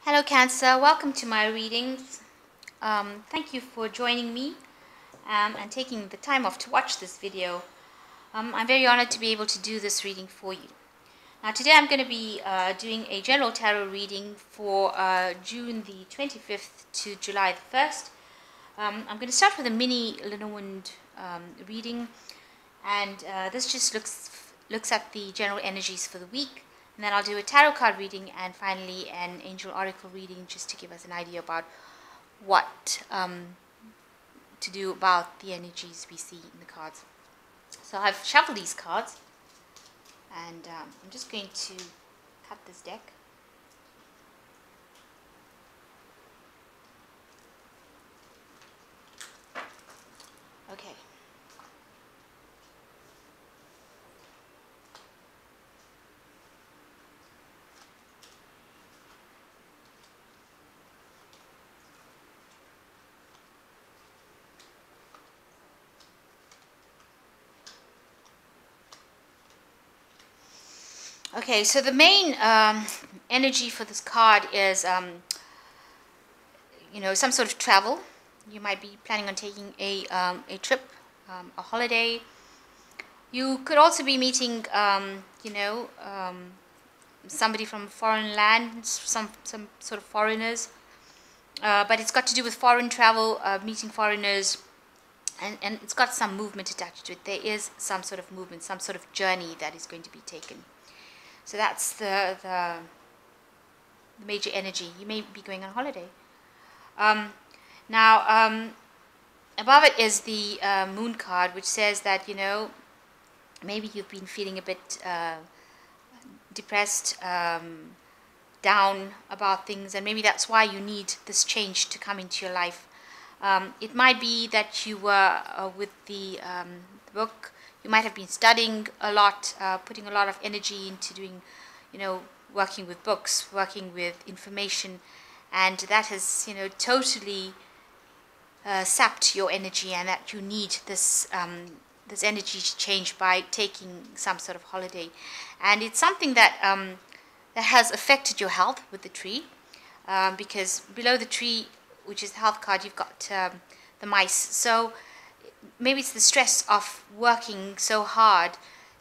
Hello Cancer, welcome to my readings. Thank you for joining me and taking the time off to watch this video. I'm very honored to be able to do this reading for you. Now today I'm going to be doing a general tarot reading for June the 25th to July the 1st. I'm going to start with a mini Lenormand reading, and this just looks at the general energies for the week. And then I'll do a tarot card reading and finally an angel oracle reading just to give us an idea about what to do about the energies we see in the cards. So I've shuffled these cards and I'm just going to cut this deck. Okay. Okay, so the main energy for this card is, some sort of travel. You might be planning on taking a trip, a holiday. You could also be meeting, somebody from foreign lands, some sort of foreigners. But it's got to do with foreign travel, meeting foreigners, and it's got some movement attached to it. There is some sort of movement, some sort of journey that is going to be taken. So that's the major energy. You may be going on holiday. Now, above it is the moon card, which says that, maybe you've been feeling a bit depressed, down about things, and maybe that's why you need this change to come into your life. It might be that you were with the book. You might have been studying a lot, putting a lot of energy into doing, working with books, working with information, and that has, totally sapped your energy, and that you need this this energy to change by taking some sort of holiday. And it's something that that has affected your health with the tree, because below the tree, which is the health card, you've got the mice. So maybe it's the stress of working so hard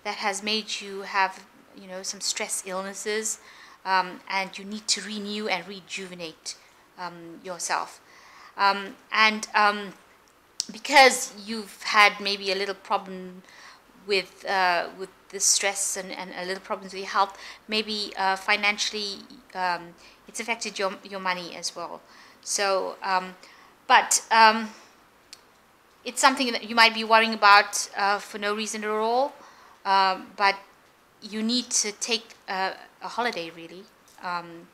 that has made you have, some stress illnesses, and you need to renew and rejuvenate yourself. Because you've had maybe a little problem with the stress and a little problems with your health, maybe financially it's affected your money as well. So, it's something that you might be worrying about for no reason at all, but you need to take a holiday, really,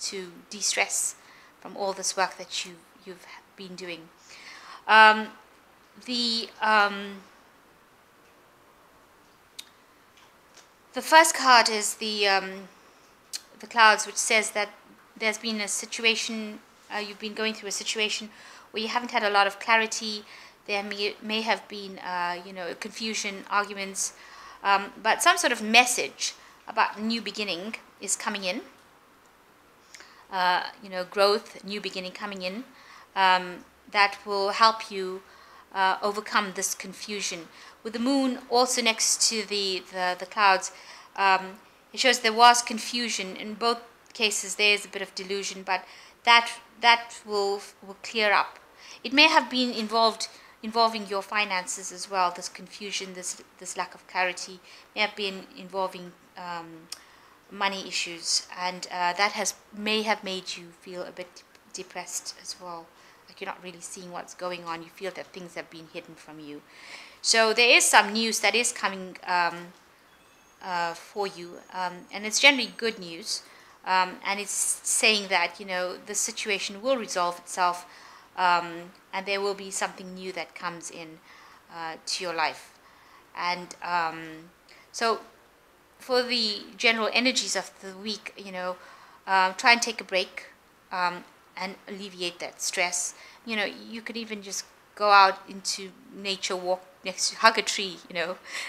to de-stress from all this work that you've been doing. The first card is the clouds, which says that there's been a situation, you've been going through a situation where you haven't had a lot of clarity. There may have been, confusion, arguments, but some sort of message about new beginning is coming in. Growth, new beginning coming in, that will help you overcome this confusion. With the moon also next to the clouds, it shows there was confusion. In both cases, there is a bit of delusion, but that will clear up. It may have been involving your finances as well. This confusion, this lack of clarity may have been involving money issues, and that may have made you feel a bit depressed as well. Like you're not really seeing what's going on. You feel that things have been hidden from you. So there is some news that is coming for you, and it's generally good news. And it's saying that, the situation will resolve itself, and there will be something new that comes in to your life. And so for the general energies of the week, try and take a break and alleviate that stress. You could even just go out into nature, walk next to, hug a tree,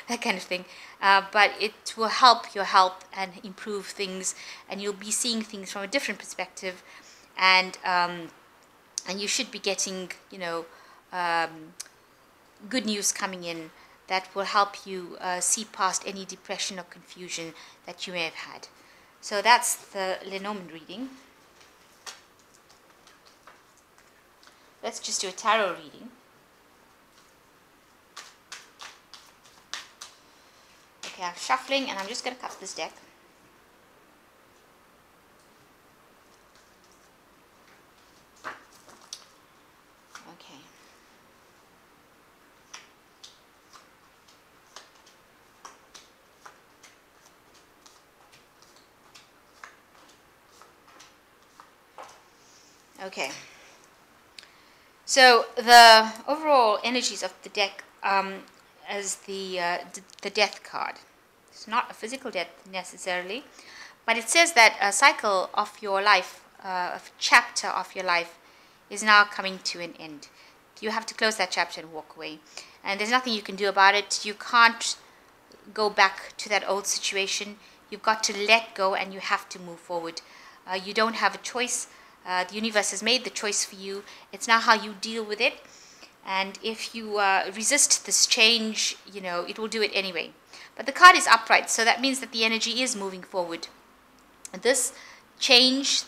that kind of thing. But it will help your health and improve things, and you'll be seeing things from a different perspective, and you should be getting, you know, good news coming in that will help you see past any depression or confusion that you may have had. So that's the Lenormand reading. Let's just do a tarot reading. Okay, I'm shuffling and I'm just going to cut this deck. Okay. Okay. So the overall energies of the deck as the death card. It's not a physical death necessarily, but it says that a cycle of your life, a chapter of your life, is now coming to an end. You have to close that chapter and walk away, and there's nothing you can do about it. You can't go back to that old situation. You've got to let go, and you have to move forward. You don't have a choice. The universe has made the choice for you. It's now how you deal with it. And if you resist this change, you know, it will do it anyway. But the card is upright, so that means that the energy is moving forward. And this change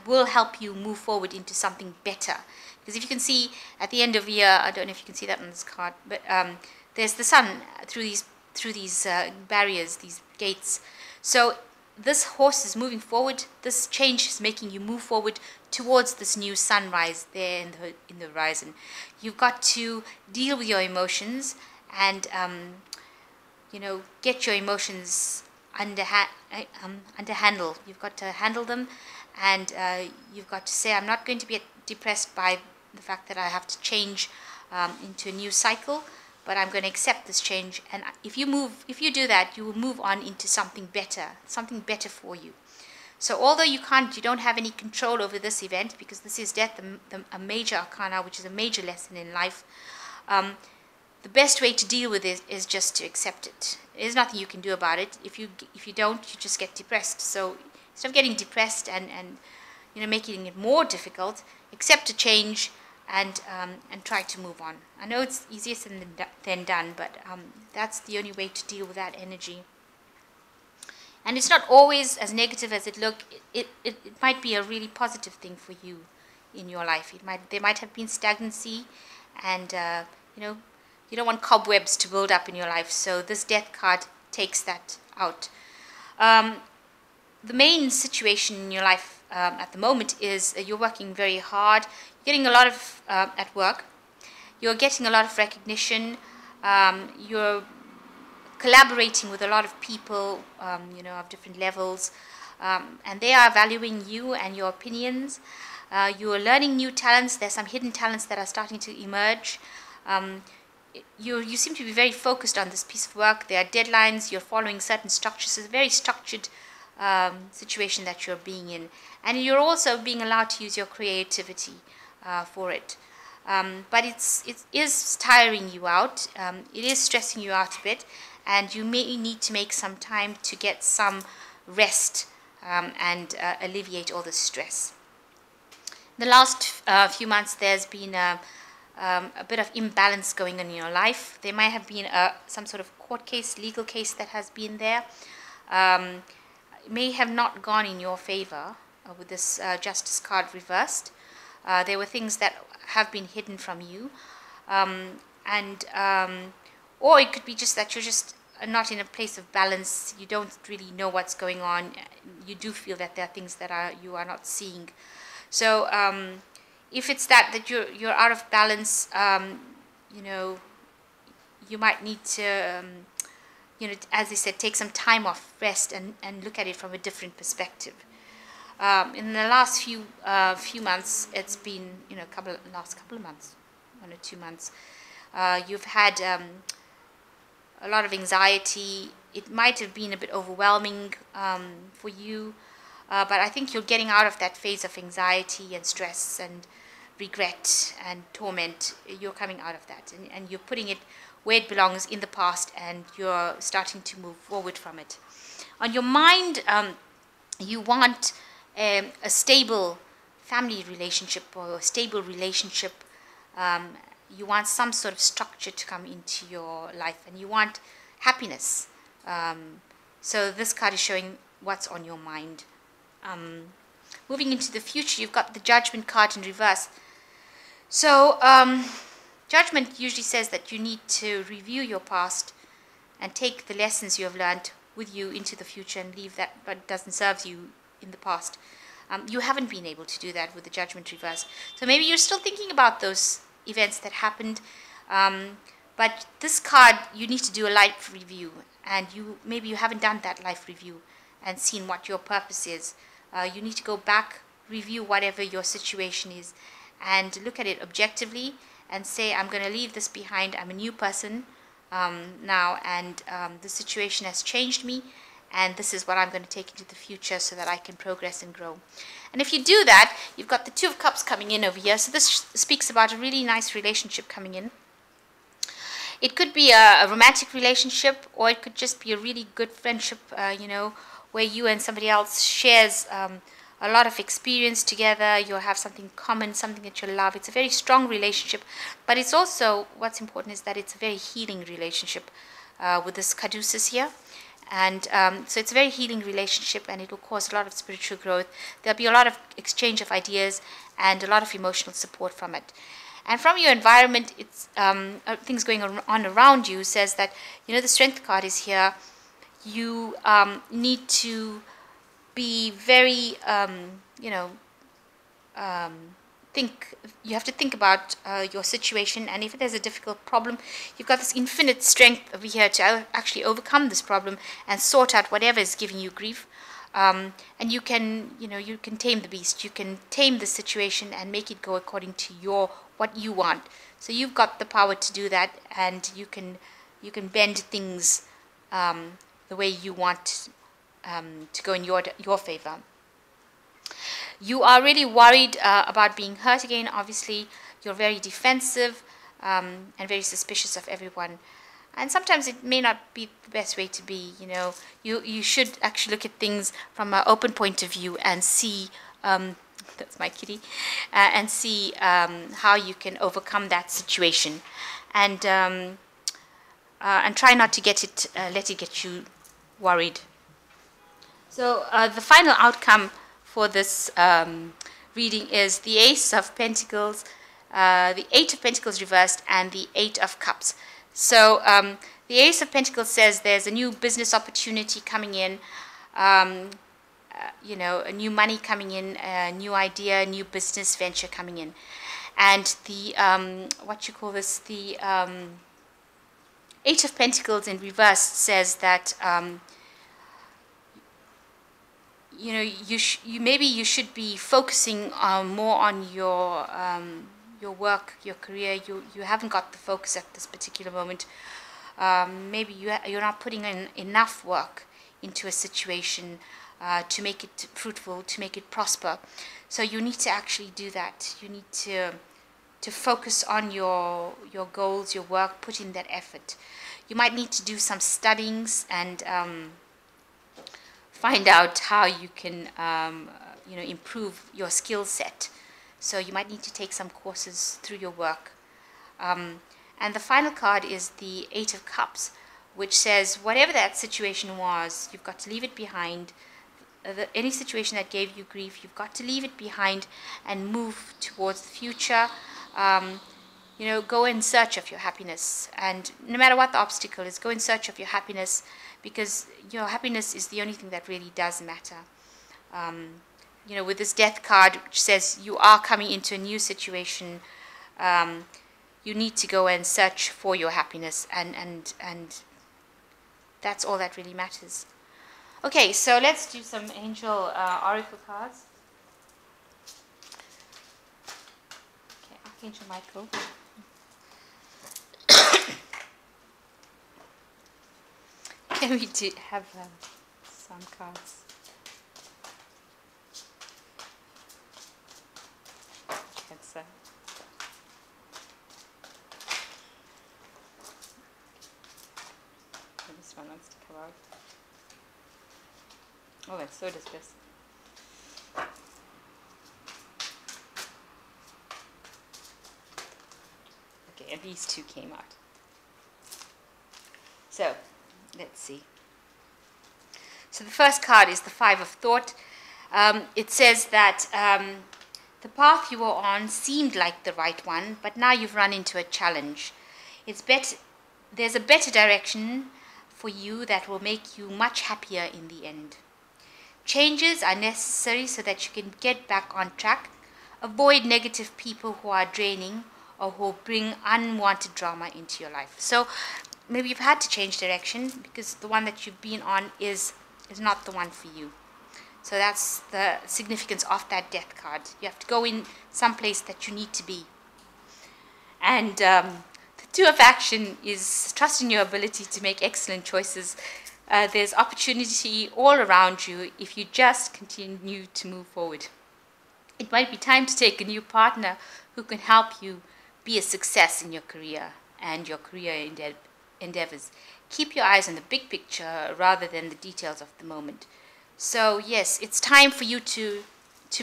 will help you move forward into something better. Because if you can see at the end of the year, I don't know if you can see that on this card, but there's the sun through these barriers, these gates. So this horse is moving forward. This change is making you move forward towards this new sunrise there in the horizon. You've got to deal with your emotions and you know, get your emotions under handle. You've got to handle them, and you've got to say, I'm not going to be depressed by the fact that I have to change into a new cycle, but I'm going to accept this change. And if you do that, you will move on into something better for you. So although you don't have any control over this event, because this is death, a major arcana, which is a major lesson in life, the best way to deal with it is just to accept it. There's nothing you can do about it. If you don't, you just get depressed. So instead of getting depressed and you know, making it more difficult, accept a change and try to move on. I know it's easier than done, but that's the only way to deal with that energy. And it's not always as negative as it looks. It might be a really positive thing for you in your life. There might have been stagnancy, and you know, you don't want cobwebs to build up in your life. So this death card takes that out. The main situation in your life at the moment is you're working very hard. You're getting a lot of at work. You're getting a lot of recognition. You're collaborating with a lot of people, you know, of different levels, and they are valuing you and your opinions. You are learning new talents. There's some hidden talents that are starting to emerge. You seem to be very focused on this piece of work. There are deadlines. You're following certain structures. It's a very structured situation that you're being in, and you're also being allowed to use your creativity for it. But it is tiring you out. It is stressing you out a bit, and you may need to make some time to get some rest and alleviate all the stress. The last few months, there's been a bit of imbalance going on in your life. There might have been some sort of court case, legal case that has been there. It may have not gone in your favor with this justice card reversed. There were things that have been hidden from you, or it could be just that you're just not in a place of balance. You don't really know what's going on. You do feel that there are things that you are not seeing. So if it's that you're out of balance, you know, you might need to, you know, as I said, take some time off, rest, and look at it from a different perspective. In the last few months, it's been, you know, last couple of months, 1 or 2 months, you've had a lot of anxiety. It might have been a bit overwhelming for you, but I think you're getting out of that phase of anxiety and stress and regret and torment. You're coming out of that, and you're putting it where it belongs, in the past, and you're starting to move forward from it. On your mind, you want a stable family relationship or a stable relationship. You want some sort of structure to come into your life, and you want happiness. So this card is showing what's on your mind. Moving into the future, you've got the Judgment card in reverse. So Judgment usually says that you need to review your past and take the lessons you have learned with you into the future and leave that what doesn't serve you in the past. You haven't been able to do that with the Judgment reverse. So maybe you're still thinking about those events that happened. But this card, you need to do a life review. And maybe you haven't done that life review and seen what your purpose is. You need to go back, review whatever your situation is, and look at it objectively and say, I'm going to leave this behind. I'm a new person now, and the situation has changed me, and this is what I'm going to take into the future so that I can progress and grow. And if you do that, you've got the Two of Cups coming in over here. So this speaks about a really nice relationship coming in. It could be a romantic relationship, or it could just be a really good friendship, where you and somebody else shares a lot of experience together. You'll have something common, something that you love. It's a very strong relationship, but it's also, what's important is that it's a very healing relationship with this caduceus here. And so it's a very healing relationship, and it will cause a lot of spiritual growth. There'll be a lot of exchange of ideas and a lot of emotional support from it. And from your environment, it's things going on around you says that, the Strength card is here. You need to be very, you have to think about your situation, and if there's a difficult problem, you've got this infinite strength over here to actually overcome this problem and sort out whatever is giving you grief. And you can tame the beast. You can tame the situation and make it go according to what you want. So you've got the power to do that, and you can bend things the way you want to go in your favor. You are really worried about being hurt again. Obviously, you're very defensive and very suspicious of everyone. And sometimes it may not be the best way to be. You should actually look at things from an open point of view and see. That's my kitty, and see how you can overcome that situation, and try not to let it get you worried. So the final outcome for this reading is the Ace of Pentacles, the Eight of Pentacles reversed, and the Eight of Cups. So the Ace of Pentacles says there's a new business opportunity coming in, a new money coming in, a new idea, a new business venture coming in. And the, the Eight of Pentacles in reverse says that, maybe you should be focusing more on your work, your career. You haven't got the focus at this particular moment. Maybe you're not putting in enough work into a situation to make it fruitful, to make it prosper. So you need to actually do that. You need to focus on your goals, your work, put in that effort. You might need to do some studyings and find out how you can improve your skill set. So you might need to take some courses through your work. And the final card is the Eight of Cups, which says whatever that situation was, you've got to leave it behind. Any situation that gave you grief, you've got to leave it behind and move towards the future. Go in search of your happiness, and no matter what the obstacle is, go in search of your happiness, because happiness is the only thing that really does matter. With this Death card, which says you are coming into a new situation, you need to go and search for your happiness, and that's all that really matters. Okay, so let's do some angel oracle cards. Okay, Archangel Michael. Can we have some cards? Cancer. This one wants to come out. Oh, that's so distressing. these two came out. So, let's see. So the first card is the Five of Thought. It says that the path you were on seemed like the right one, but now you've run into a challenge. There's a better direction for you that will make you much happier in the end. Changes are necessary so that you can get back on track. Avoid negative people who are draining or who bring unwanted drama into your life. So maybe you've had to change direction because the one that you've been on is not the one for you. So that's the significance of that Death card. You have to go in someplace that you need to be. And the Two of Action is trust in your ability to make excellent choices. There's opportunity all around you if you just continue to move forward. It might be time to take a new partner who can help you be a success in your career and your career endeavors. Keep your eyes on the big picture rather than the details of the moment. So yes, it's time for you to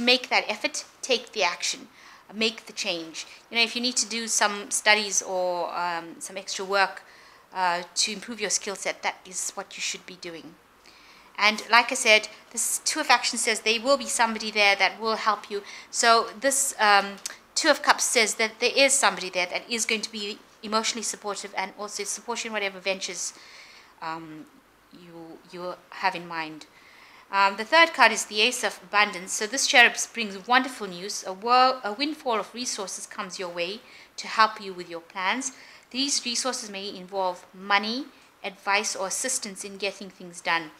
make that effort, take the action, make the change. You know, if you need to do some studies or some extra work to improve your skill set, that is what you should be doing. And like I said, this Two of Action says there will be somebody there that will help you. So this Two of Cups says that there is somebody there that is going to be emotionally supportive and also supporting whatever ventures you have in mind. The third card is the Ace of Abundance. So this cherub brings wonderful news. A windfall of resources comes your way to help you with your plans. These resources may involve money, advice, or assistance in getting things done.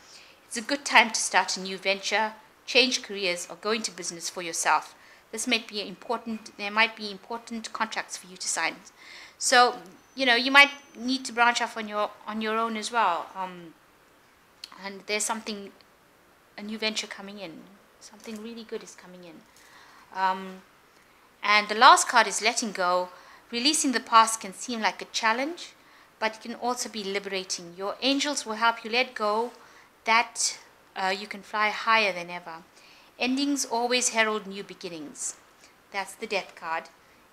It's a good time to start a new venture, change careers, or go into business for yourself. This might be important. There might be important contracts for you to sign. So, you know, you might need to branch off on your own as well. And there's a new venture coming in. Something really good is coming in. And the last card is letting go. Releasing the past can seem like a challenge, but it can also be liberating. Your angels will help you let go that you can fly higher than ever. Endings always herald new beginnings. That's the Death card.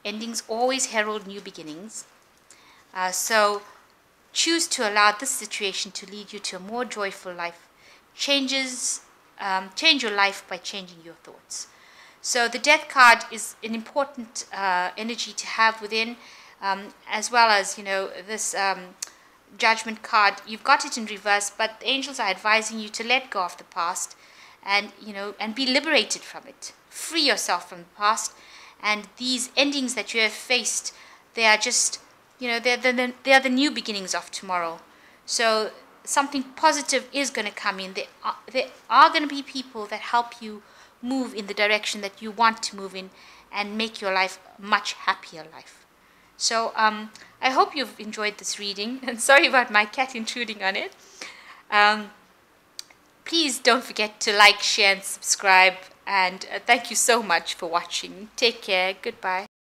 Endings always herald new beginnings. So choose to allow this situation to lead you to a more joyful life. Change your life by changing your thoughts. So the Death card is an important energy to have within, as well as, you know, this Judgment card. You've got it in reverse, but the angels are advising you to let go of the past and, you know, and be liberated from it. Free yourself from the past. And these endings that you have faced, they are just, you know, they are the new beginnings of tomorrow. So something positive is going to come in. There are going to be people that help you move in the direction that you want to move in and make your life a much happier life. So I hope you've enjoyed this reading, and sorry about my cat intruding on it. Please don't forget to like, share and subscribe, and thank you so much for watching. Take care. Goodbye.